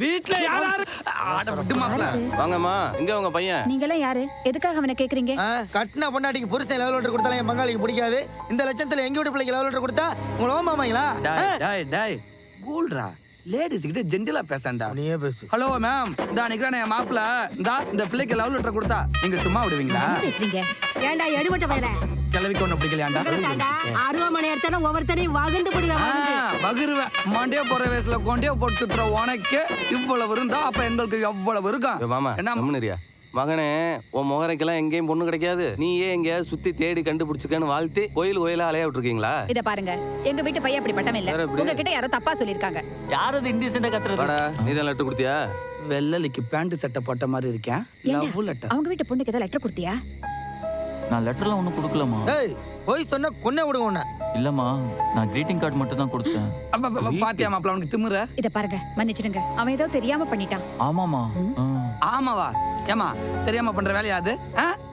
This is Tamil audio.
வீட்ல யாராரு ஆட விட்டு மாப்ள. வாங்கம்மா, எங்க உங்க பையன்? நீங்க எல்லாம் யாரு? எதுக்காக அவனை கேக்குறீங்க? கட்டின பொண்டாட்டிக்கு புருஷன் லவ் லெட்டர் கொடுத்தாலும் என் பங்காளிக்கு பிடிக்காது. இந்த லட்சத்துல எங்க வீட்டு பிள்ளைக்கு லவ் லெட்டர் கொடுத்தா உங்களை ஓமாமாங்களா? டேய் கூல்ரா. லேடிஸ் கிட்ட ஜென்டிலா பேசண்டா. நீயே பேசு. ஹலோ மேம், இந்த நிக்கிறேன் என் மாப்ள. இந்த பிள்ளைக்கு லவ் லெட்டர் கொடுத்தா நீங்க சும்மா விடுவீங்களா? என்ன பேசுறீங்க? ஏண்டா எடுபட்ட பயல கிளவிக்கு ஒண்ணு பிடிக்கலையாண்டா? அருவமனை எடுத்தானே ஒவ்வொருத்தனையும் வகுந்து போடுவேன். வகுருவேன். மண்டே போற வயசுல கொண்டே போட்டு சுத்துற உனக்கு இவ்வளவு இருந்தா அப்ப எங்களுக்கு எவ்வளவு இருக்கும்? மாமா என்ன கம்முனுரியா மகனே, உன் முகரைக்கெல்லாம் எங்கேயும் பொண்ணு கிடைக்காது. நீயே எங்கேயாவது சுத்தி தேடி கண்டுபிடிச்சுக்கன்னு வாழ்த்தி கோயிலா அலையா விட்டுருக்கீங்களா? இத பாருங்க, எங்க வீட்டு பையன் அப்படி பட்டம் இல்ல. வேற எப்படி? உங்ககிட்ட யாரோ தப்பா சொல்லிருக்காங்க. யார் அது இன்டிசென்ட்டா கத்துறது? வாடா, நீதான் லெட்டர் கொடுத்தியா? வெள்ளலிக்கு பேண்ட் சட்டை போட்ட மாதிரி இருக்கேன். Love letter. அவங்க வீட்டு பொண்ணுக்கு ஏதாவது லெட்டர் கொடுத்தியா? நான் லெட்டர்லாம் ஒன்றும் கொடுக்கலமா. ஏய் போய் சொன்னா கொன்ன விடுங்க உன்னை. இல்லம்மா, நான் கிரீட்டிங் கார்டு மட்டும் தான் கொடுத்தேன். பாத்தியா மாப்ள உனக்கு திமிர? இத பாருங்க, மன்னிச்சிடுங்க. அவன் ஏதோ தெரியாம பண்ணிட்டான். ஆமாமா. ஆமாவா? ஏமா தெரியாம பண்ற வேலையா அது?